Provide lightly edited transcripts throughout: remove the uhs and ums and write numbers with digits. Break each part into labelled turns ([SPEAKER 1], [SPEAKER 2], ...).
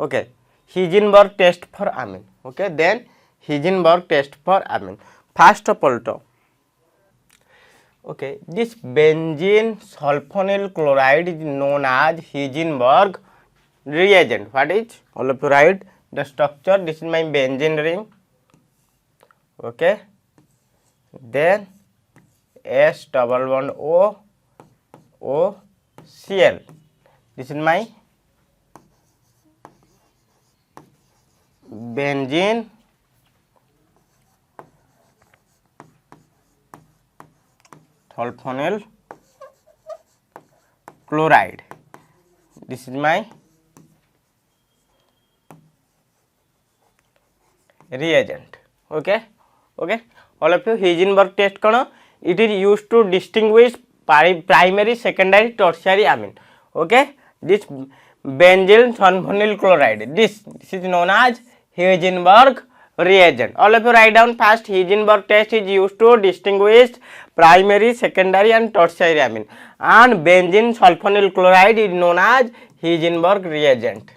[SPEAKER 1] Okay, Heisenberg test for amine. Okay, then Heisenberg test for amine. First of all, okay, this benzene sulfonyl chloride is known as Heisenberg reagent. What is? All of you write the structure. This is my benzene ring. Okay, then S double bond O Cl. This is my benzene sulfonyl chloride. This is my reagent. Okay, okay. All of you, Heisenberg test कौन? It is used to distinguish primary, secondary, tertiary amine. Okay, this benzene sulfonyl chloride. This is known as Heisenberg reagent. All of you write down first. Heisenberg test is used to distinguish primary, secondary, and tertiary amine. And benzene sulfonyl chloride is known as Heisenberg reagent.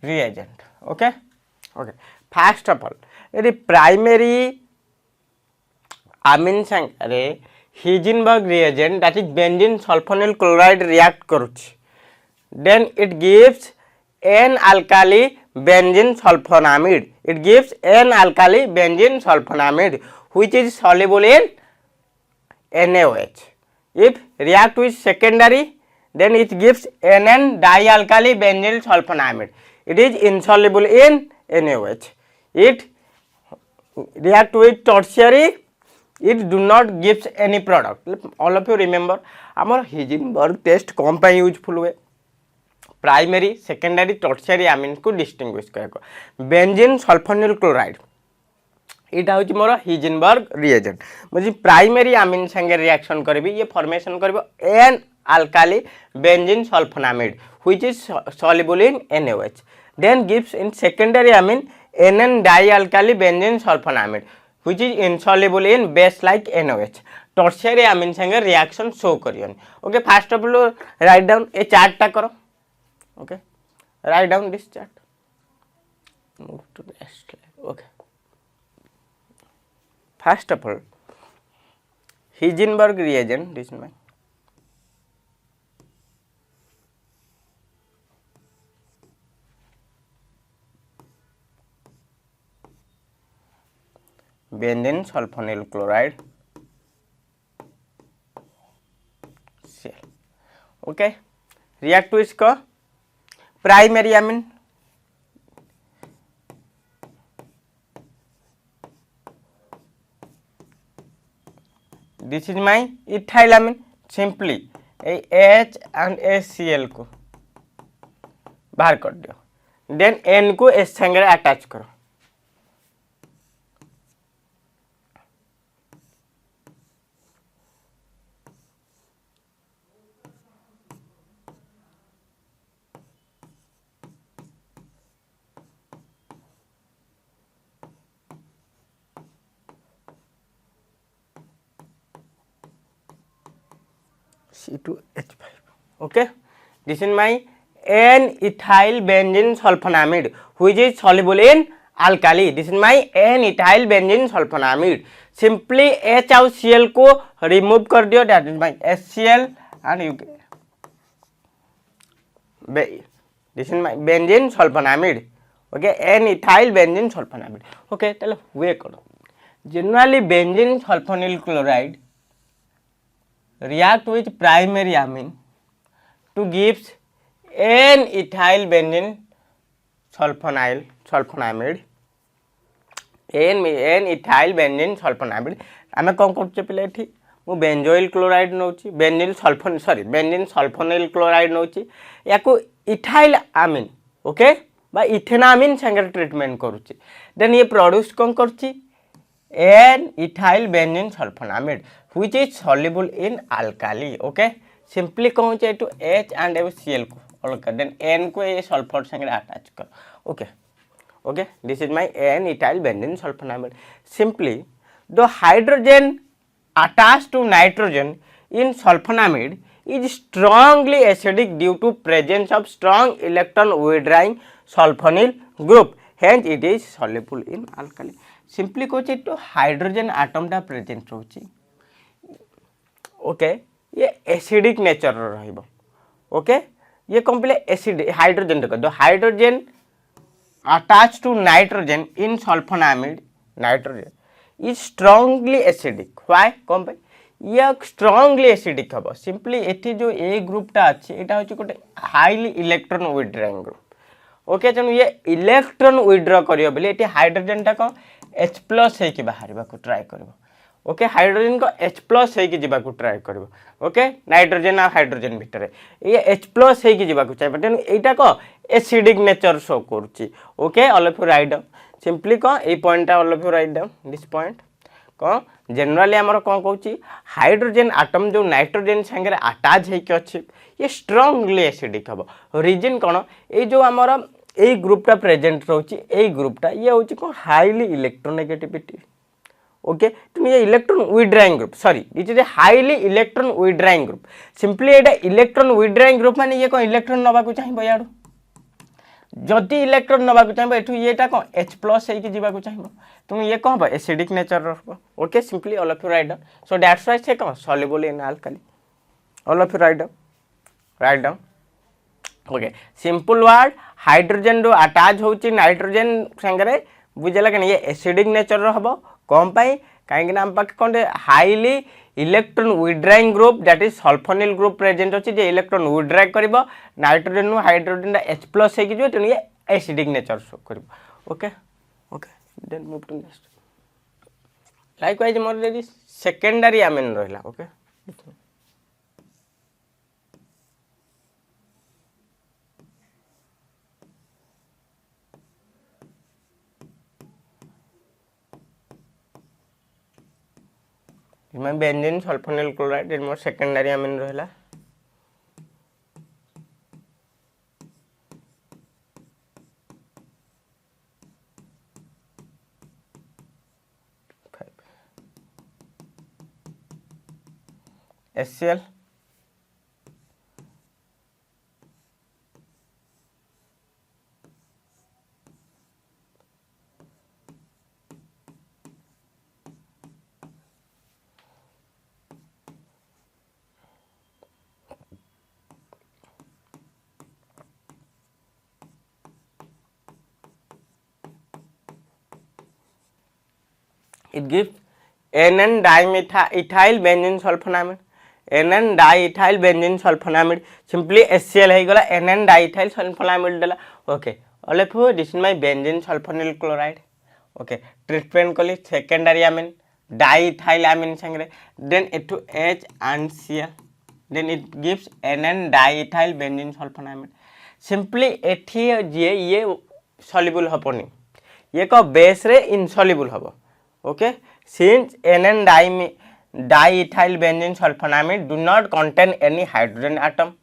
[SPEAKER 1] Reagent. Okay, okay. First of all, the primary amine संगे Heisenberg reagent, that is benzene sulfonyl chloride, react करुच्छ. Then it gives n alkali benzene sulfonamide. It gives n alkali benzene sulfonamide, which is soluble in NaOH. If react with secondary, then it gives NN dialkali benzene sulfonamide. It is insoluble in NaOH. It react with tertiary, it do not gives any product. All of you remember, our Heisenberg test कौन पे useful हुए? Primary, secondary, tertiary Amini को distinguish करको. Benzene sulphonyl chloride इटा होची मोर Heisenberg reagent. मुझे primary Amini संगे reaction करबी, ये फॉर्मेशन करबो N alkali benzene sulfonamide, which is soluble in NaOH. Then gives in secondary amine NN dialkali benzene sulfonamide, which is insoluble in base like NaOH. Tertiary amine संगे reaction show करियन. Okay, first of all write down ये chart टा करो. Okay, write down this chart. Move to the next slide. Okay, first of all Heisenberg reagent, this is my benzene sulfonyl chloride Cl. Okay, react with इसका primary amine. This is my ethyl amine. Simply H and HCl को बाहर कर दियो. Then N को S संगे attach करो. C2H5. Okay, this is my N-ethyl benzene sulfonamide, which is soluble in alkali. This is my N-ethyl benzene sulfonamide. Simply H और Cl को remove कर दियो. That is my HCl and you. This is my benzene sulfonamide. Okay, N-ethyl benzene sulfonamide. Okay, चलो वे करो. Generally benzene sulfonyl chloride react with primary amine to gives N-ethyl benzene sulfonamide. N-ethyl benzene sulfonamide. आमे कौन करछे पिले एठी मु benzoyl chloride नउची, benzene sulphonyl chloride नउची, याको इथाइल आमिन ओके बा इथेनामिन संगे ट्रीटमेंट करूची. देन ये प्रोड्यूस कौन करची N-ethyl benzene sulfonamide, which is soluble in alkali. Okay, simply कौन चाहिए to H and Cl को अलग कर. देन N को ये सल्फर संगे अटैच कर. Okay, Okay, this is my N-ethyl benzene sulfonamide. Simply, the hydrogen attached to nitrogen in sulfonamide is strongly acidic due to presence of strong electron withdrawing sulfonyl group. Hence, it is soluble in alkali. Simply कहते तो hydrogen atom टा present रोची. Okay, ये acidic nature रहिबो. Okay, ये complete acid hydrogen देखो. The hydrogen attached to nitrogen in sulfonamide, nitrogen is strongly acidic. Why? कौन पे ये strongly acidic हबो. Simply एठी जो A ग्रुप टा अछि एटा होछि गोटे highly electron withdrawing group. Okay, तेणु ये इलेक्ट्रॉन विथड्रॉ करियो बेले एठी हाइड्रोजन टा को H+ हे कि बाहरिबा को ट्राई करबो. ओके, हाइड्रोजन को H+ हे कि जिबा को ट्राई करबो. ओके, नाइट्रोजन आ हाइड्रोजन भितर ये H+ हे कि जिबा को चाहि बटन एटा को एसिडिक नेचर शो करछि. Okay, all of you write down. Simply को ए point all of you write down this point. को जनरली हमर कोन कहउछि हाइड्रोजन एटम जो नाइट्रोजन संगे अटैच हे कि अछि ये स्ट्रांगली एसिडिक हबो. रीजन कोन ए जो हमर ए ग्रुपटा प्रेजेंट रहउछि ए ग्रुपटा ये होछि को हाईली इलेक्ट्रोनेगेटिविटी. ओके, तो ये electron withdrawing group, sorry it is a highly electron withdrawing group. Simply Etah electron withdrawing group माने ये को इलेक्ट्रॉन नबा को चाहिबो याडू. जदि इलेक्ट्रॉन नबा को चाहिबो एठू येटा को H+ हे कि जिबा को चाहिबो तुम ये कहबो एसिडिक नेचर रहबो. Okay, simply all of you write down. So that's why से को soluble in alkali. All of you write down. Okay, simple word hydrogen रो अटैच होची नाइट्रोजन संगे बुझला कि ये एसिडिक नेचर रहबो. कौन पाई कहीं आम पाखे कौन highly electron withdrawing group that is sulphonyl group present अच्छी जे इलेक्ट्रॉन विथड्रॉ कर नाइट्रोजन नु हाइड्रोजन H+ है कि तेणु ये एसिडिक नेचर शो कर. Okay okay then move to next. Likewise मोर रेडी सेकेंडरी अमीन रहिला. ओके, मैं बेंजीन सल्फोनिल क्लोराइड इन मोर सेकेंडरी अमीन रहिला. HCl it gives NN dimethyl benzene sulfonamide. NN diethyl benzene sulfonamide. Simply HCl है गला NN diethyl sulfonamide दला. Okay, all of you, this is my benzene sulfonyl chloride. Okay, treatment कली secondary amine diethyl amine संगे then it to H and Cl then it gives NN diethyl benzene sulfonamide. Simply एठी ये soluble हपनी ये को base रे insoluble हबो. Okay, since NN diethyl benzene sulfonamide do not contain any hydrogen atom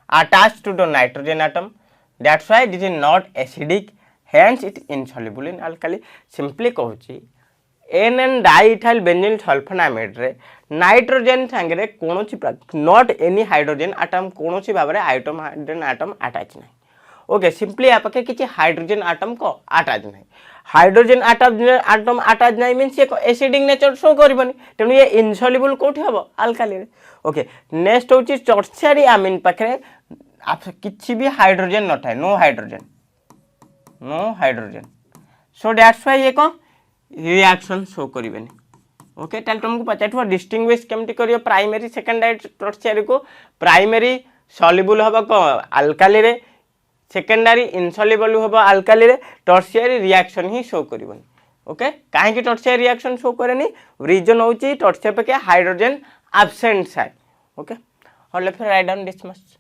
[SPEAKER 1] attached to the nitrogen atom, that's why this is not acidic, hence it is insoluble in alkali. Simply कहूची NN diethyl benzene sulfonamide रे nitrogen संगे कोनोसी not any hydrogen atom कोनोसी भाबरे hydrogen atom attach नहीं. Okay, simply आपके किसी hydrogen atom को अटैच नहीं. हाइड्रोजन आटम अटैच नहीं मीन्स ये एसिडिक नेचर शो करबनी तेणु ये इनसॉल्युबल कोठी हबो अल्काली रे. ओके, नेक्स्ट होची टर्शियरी अमीन पाखरे आप किछि भी हाइड्रोजन न थाए, no hydrogen so that's why ये को रिएक्शन शो करबनी. ओके, ताल तुमको पचाठवा डिस्टिंग्विश केमति करियो प्राइमरी सेकेंडरी टर्शियरी को. प्राइमरी सॉल्युबल हबो को अल्काली रे, सेकेंडरी इनसॉल्युबल होबो अल्काली रे, टर्शियरी रिएक्शन ही शो करबनी. ओके, काहे कि टर्शियरी रिएक्शन शो करेनी रीजन होची टर्शियर पे के हाइड्रोजन एब्सेंट साइड. Okay, all of you write down this must.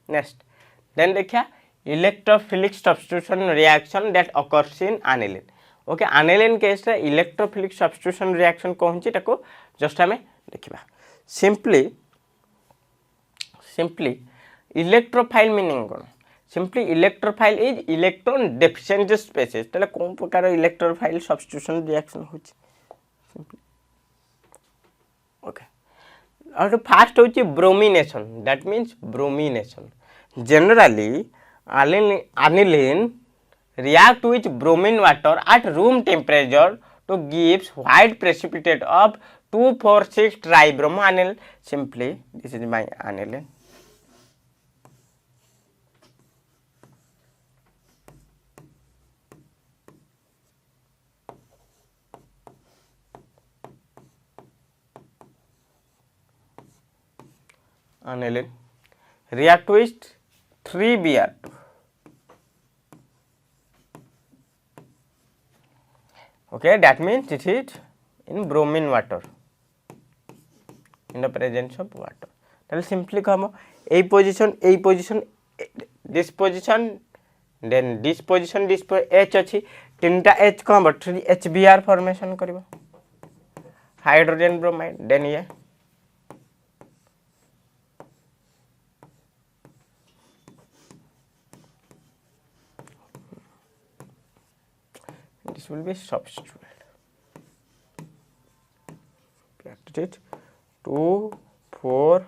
[SPEAKER 1] Next then देखिया electrophilic substitution reaction that occurs in aniline. Okay, aniline case रे इलेक्ट्रोफिलिक सब्स्टिट्यूशन रिएक्शन कहूची ताको जस्ट हमें देखिबा. सिंपली इलेक्ट्रोफाइल मीनिंग कौन. Simply electrophile is electron deficient species ताले कोन प्रकार electrophile substitution reaction होची सिंपली ओके और फास्ट होची bromination that means bromination generally aniline react with bromine water at room temperature to gives white precipitate of 2,4,6 tribromoanyl simply this is my aniline react with 3Br2 okay that means it is in bromine water in the presence of water then simply come a position this position then this position H अछि तीनटा H कम 3HBr formation करिवो hydrogen bromide then ये this will be substituted it 2 4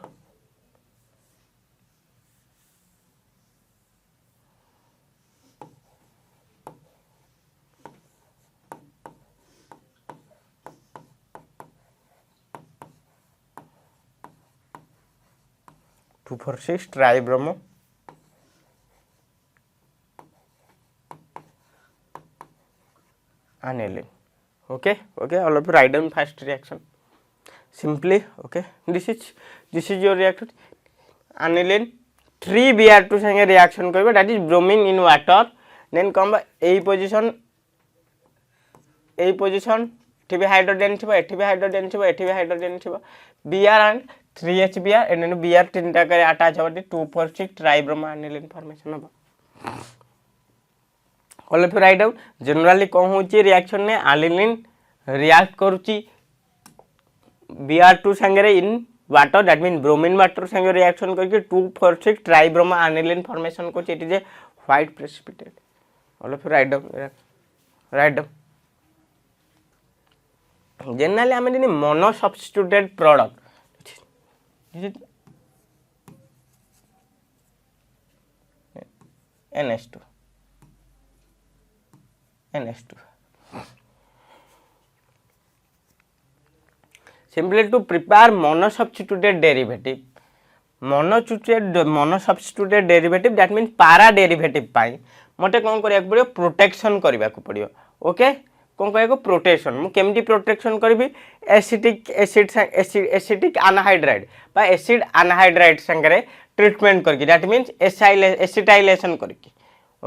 [SPEAKER 1] 2,4,6 tribromo aniline okay all of you write down fast reaction simply okay this is your reaction aniline 3Br2 संगे reaction करिवो that is bromine in water then come a position एठी भी hydrogen थिबो एठी भी hydrogen थिबो एठी भी hydrogen थिबो Br and 3HBr and then Br तीनटा करे अटैच होबो 2,4,6 ट्राइब्रोमो aniline formation होबो all of you write down generally कोन होची रिएक्शन ने aniline react करूची Br2 संगे in water that means bromine water संगे reaction करके 2,4,6 tribromo aniline formation को it is a white precipitate all of you write down generally I mean mono substituted product this is NH2 simply to prepare mono substituted derivative that means para derivative पाई मटे कोन करिया पड़ियो protection करबा को पड़ियो okay कोन कहय को protection मु केमती प्रोटेक्शन करबी एसिटिक अनहाइड्राइड बा एसिड अनहाइड्राइड संगरे ट्रीटमेंट करके दैट मींस एसिटाइलेशन करके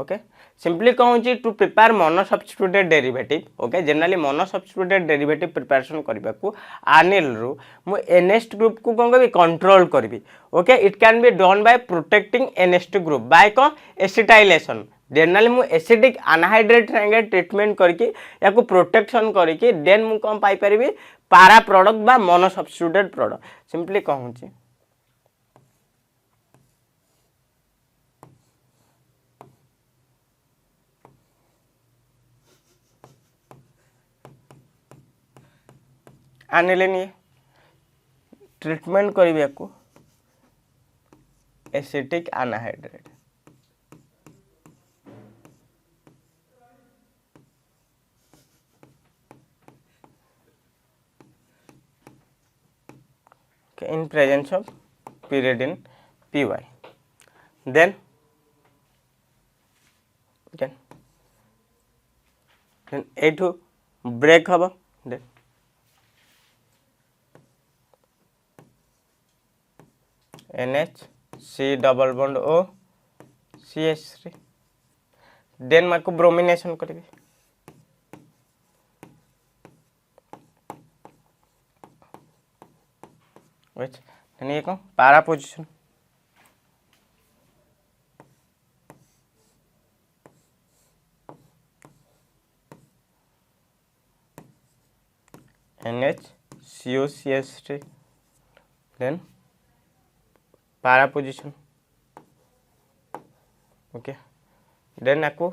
[SPEAKER 1] ओके simply कहूँ to prepare mono substituted derivative okay generally mono substituted derivative preparation करबा को अनिल रु मु NH ग्रुप को कोन करबी कंट्रोल करबी okay it can be done by protecting NH group by को एसिटाइलेशन जनरली मु एसिडिक अनहाइड्रेट संगे ट्रीटमेंट करके या को प्रोटेक्शन करके देन मु कोन पाई परबी पारा प्रोडक्ट बा मोनो सब्स्टिट्यूटेड प्रोडक्ट सिंपली कहूँ aniline ट्रीटमेंट करबा को acetic anhydride okay in presence of pyridine py then a2 break haba then NH C double bond O CH3 then माको ब्रोमिनेशन करिवे व्हिच then ये को para position NH COCH3 then para position okay then आपको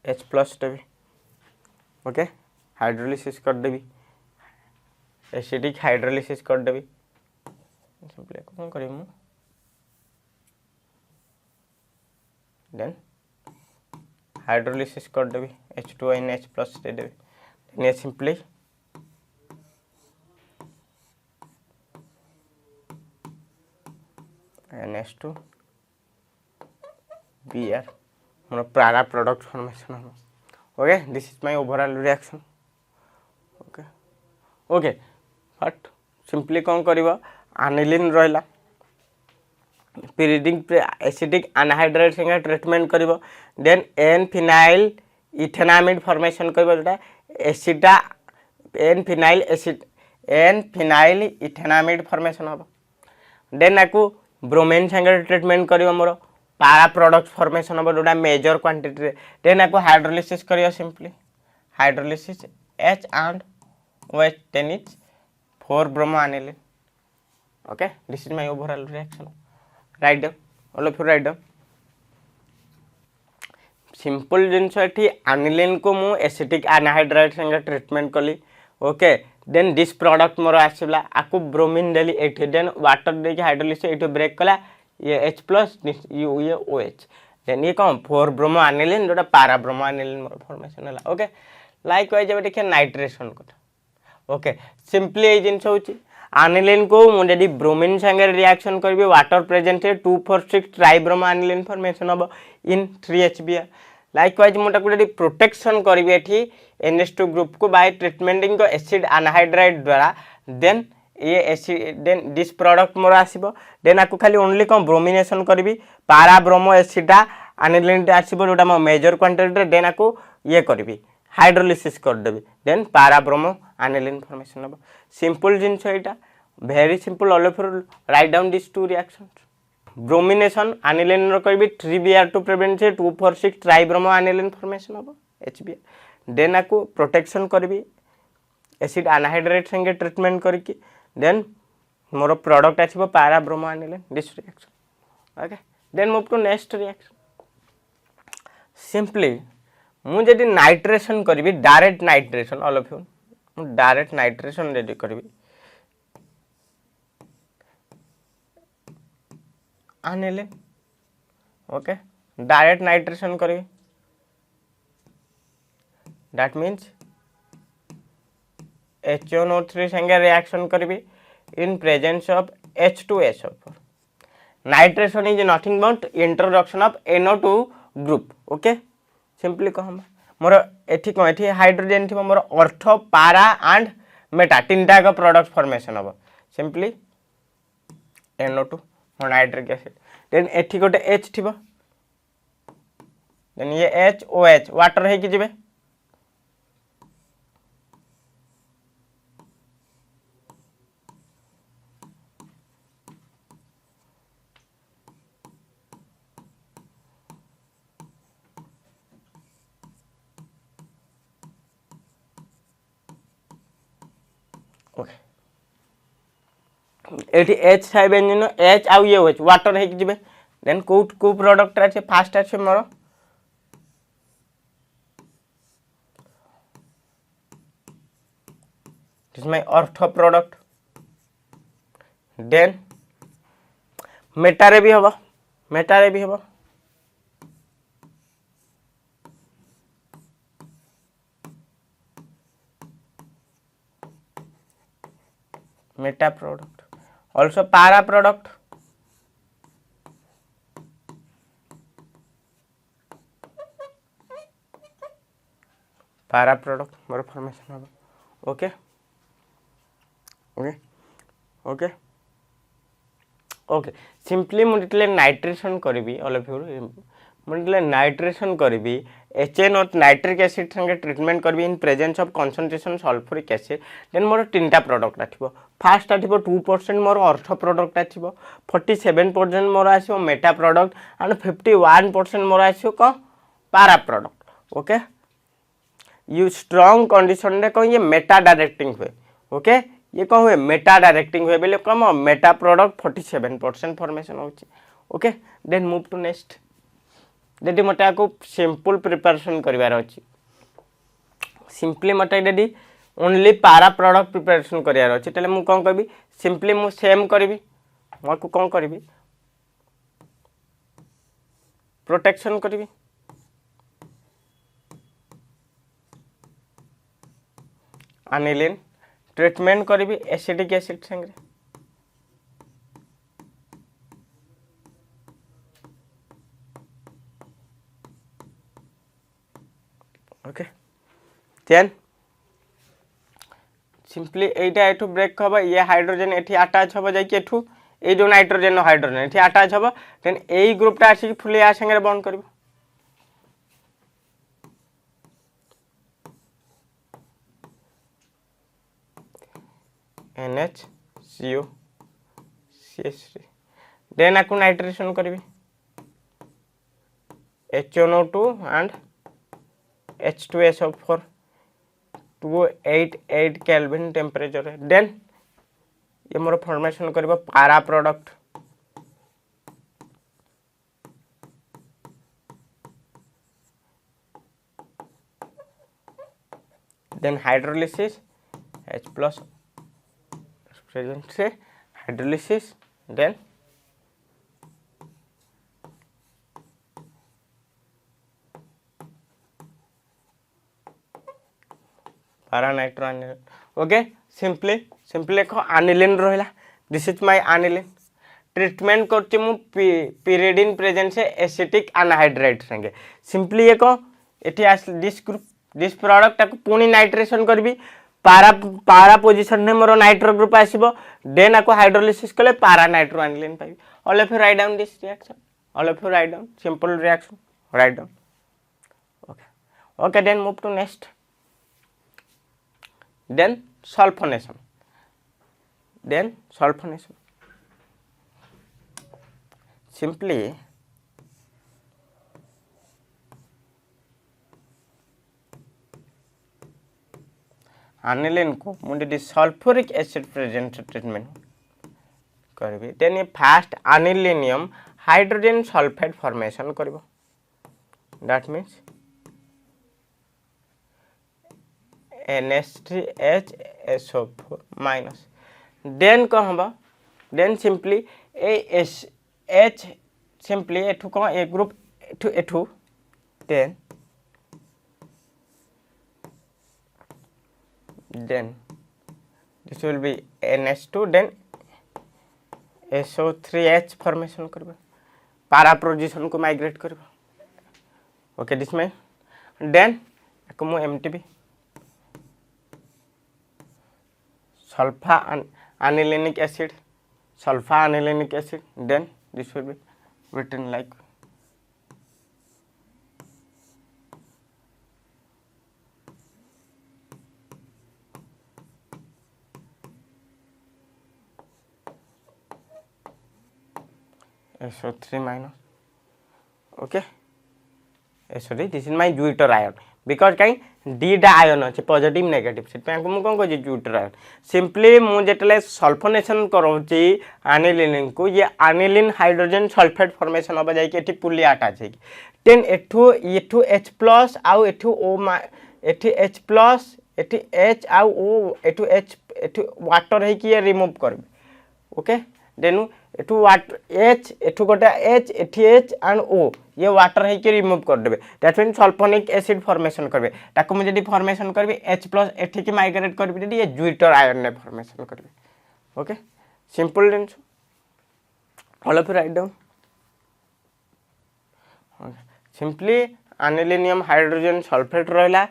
[SPEAKER 1] H plus देवी okay hydrolysis कर देवी acidic hydrolysis कर देवी simply कौन करी मु देन हाइड्रोलिसिस कर देवी H2NH प्लस दे देवी देन ये सिंपली NH2 Br मोर प्रारा प्रोडक्ट फॉर्मेशन हम okay this is my overall reaction okay okay but simply कौन करिवो एनिलीन रहला pyridine एसिडिक अनहाइड्रेट संगे ट्रीटमेंट करिवो then N phenyl ethanamide formation करिवो जोटा एसिडा N phenyl acid N phenyl ethanamide formation हो देन आकु ब्रोमीन संगे ट्रीटमेंट करिवो मोर पारा प्रोडक्ट फॉर्मेशन हो जोटा मेजर क्वांटिटी रे देन आकु हाइड्रोलिसिस करियो simply hydrolysis H and OH then it's 4 bromo aniline okay this is my overall reaction write down all of you write down simple जिनस एठी aniline को मु acetic anhydride संगे treatment कली okay then this product मोर आसीला आकु bromine देली एठी देन वाटर दे के हाइड्रोलिसिस एठी ब्रेक कला ये H प्लस ये OH देन ये कौन 4 ब्रोमो एनिलीन जोटा पारा ब्रोमो एनिलीन मोर फॉर्मेशन हला ओके लाइक वाइज अब देखिए नाइट्रेशन को ओके सिंपली ए जिनस होची एनिलीन को मु जदी ब्रोमीन संगे रिएक्शन करबे वाटर प्रेजेंट है 246 ट्राइब्रोमो एनिलीन फॉर्मेशन हो इन 3HBr लाइक वाइज मोटा को जदी प्रोटेक्शन करबे एठी NH2 ग्रुप को बाय ट्रीटमेंटिंग को एसिड अनहाइड्राइड द्वारा देन ये एसिड देन दिस प्रोडक्ट मोर आसीबो देन आकु खाली ओनली को ब्रोमिनेशन करबी पारा ब्रोमो एसिडा एनिलीन आसीबो जोटा म मेजर क्वांटिटी देन आकु ये करबी हाइड्रोलिसिस कर देबी then para bromo aniline formation हो सिंपल जिंस एटा very simple all of write down this two reactions bromination aniline रो करबी 3Br2 प्रेजेंट है 246 ट्राइब्रोमो एनिलीन फॉर्मेशन हो HBr देन आकु प्रोटेक्शन करबी एसिड अनहाइड्रेट संगे ट्रीटमेंट करके देन मोर प्रोडक्ट आछिबो para bromo aniline this reaction okay then move to next reaction simply मु जदी नाइट्रेशन करबी direct nitration all of you direct nitration ready करबी एनिलीन ओके डायरेक्ट नाइट्रेशन करबी दैट मींस HNO3 संगे reaction करबी in presence of H2SO4 nitration is nothing but introduction of NO2 group okay simply कहम मोर एठी को एठी हाइड्रोजन थी मोर ऑर्थो पारा एंड मेटा तीनटा का प्रोडक्ट फॉर्मेशन हो simply NO2 nitric acid then एठी गोटे H थिबो देन ये HOH वाटर है कि जिबे ओके एठी H साइ बेंजीन H आउ ये OH वाटर है कि जिबे देन को प्रोडक्ट আছে ফার্স্ট আছে মোর this my ortho product then meta रे भी हबो meta product also para product मोर फॉर्मेशन हो okay okay okay okay simply मुझे नाइट्रेशन करी ऑल ऑफ यू मुझे नाइट्रेशन करी HNO नाइट्रिक एसिड संगे ट्रीटमेंट करी in presence of concentration sulphuric acid then मोर तीनटा प्रोडक्ट आथिबो फास्ट आथिबो 2% मोर ऑर्थो प्रोडक्ट आथिबो 47% मोर आसीबो मेटा प्रोडक्ट एंड 51% मोर आसीबो को para product okay you strong condition रे को ये मेटा डायरेक्टिंग हुए ओके ये कौन हुए मेटा डायरेक्टिंग हुए बोले कम मेटा प्रोडक्ट 47% फॉर्मेशन होची okay then move to next यदि मत आपको सिंपल प्रिपरेशन करिवार अछि सिंपली मत यदि ओनली पारा प्रोडक्ट प्रिपरेशन करिवार अछि तले मु कोन करबी सिंपली मु सेम करबी मो को कोन करबी प्रोटेक्शन करबी अनिलिन ट्रीटमेंट करी एसिडिक एसिड संगे ओके देन सिंपली एटा एठू ब्रेक हबा ये हाइड्रोजन एठी अटैच हबा जाई के एठू ए जो नाइट्रोजन हाइड्रोजन एठी अटैच हबा देन एई ग्रुपटा आसी फुली आ संगे बॉन्ड करबो NHCO CH3 देन आपको नाइट्रेशन करबी HNO2 and H2SO4 288 kelvin temperature then ये मोर फॉर्मेशन करबो para product then hydrolysis H+ present से hydrolysis then para nitro aniline okay simply लिखो अनिलिन रहिला this is my aniline treatment करछि मु pyridine प्रेजेंट से एसिटिक अनहाइड्रेट संगे सिंपली ये को एठी आस दिस ग्रुप दिस प्रोडक्ट को पुनी नाइट्रेशन करबी पारा पोजीशन ने मोर नाइट्रो ग्रुप आसीबो देन आको हाइड्रोलिसिस कले पारा नाइट्रो अनिलिन पाइबी all of you write down this reaction all of you write down simple reaction write down okay then move to next then sulfonation simply aniline को मुझे sulphuric acid present treatment करबी then ये first anilinium hydrogen sulphate formation करबो that means NH3HSO4 minus then कौन होगा then simply H simply एठू कौन ए group एठू then this will be NH2 then SO3H formation करबो पारा पोजीशन को माइग्रेट करबो ओके दिस में then को मु MTB sulfa anilinic acid then this will be written like SO3 minus okay sorry this is my Jupiter ion because कहीं D डा ion अच्छे पॉजिटिव नेगेटिव से मु कौन कह ज्यूटर आयन सिंपली मु जेतले सल्फोनेशन करोची अनिलिन को ये अनिलिन हाइड्रोजन सल्फेट फॉर्मेशन होबा जाई के एठी पुली अटैच है देन एठू H+ आउ एठू O एठी H+ एठी H आउ O एठू H एठू वाटर है कि ये रिमूव करबे ओके देनु एठू वाटर H एठू गोटा H एठी H एंड O ये वाटर है कि रिमूव कर देबे that mean sulphonic acid formation करबे ताको मु जदी फॉर्मेशन करबे H+ एठी की माइग्रेट करबे जदी ये ज्यूटर आयन ने फॉर्मेशन करबे okay simple then all of write down simply anilinium hydrogen sulphate रहला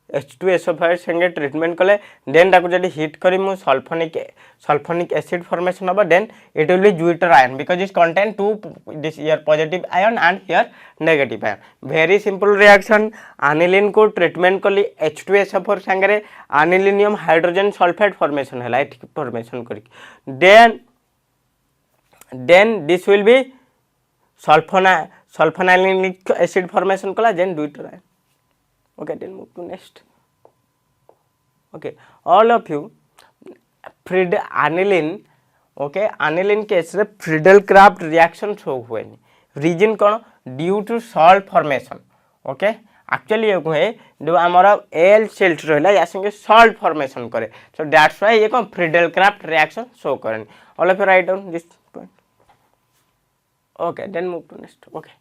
[SPEAKER 1] H2SO4 संगे ट्रीटमेंट कले देन ताको जदी हीट करी मु सल्फोनिक एसिड फॉर्मेशन होबा then it will be zwitter ion because it contain two this here positive ion and here negative ion very simple reaction aniline को treatment कली H2SO4 संगे अनिलिनियम हाइड्रोजन सल्फेट फॉर्मेशन हला ठीक formation करी then this will be sulphanilic acid formation कला then zwitter ion okay then move to next okay all of you Friedel aniline okay aniline case रे Friedel Crafts reaction show हुए reason कौन due to salt formation okay actually ये हुए जो आमर L sales रहा या संगे सॉल्ट फॉर्मेशन करे सो दैट्स व्हाई ये कौन फ्रिडल क्राफ्ट रिएक्शन शो करें all of you write down this point okay then move to next okay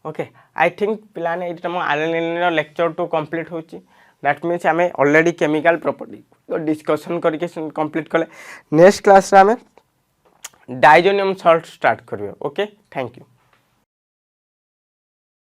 [SPEAKER 1] okay I think पिलाने ये तुम आनिलिन लेक्चर टू कंप्लीट होची दैट मीन्स आम ऑलरेडी केमिकल प्रॉपर्टी डिस्कशन करके complete कले next class रे आम डाइजोनियम सॉल्ट स्टार्ट करियो ओके थैंक यू।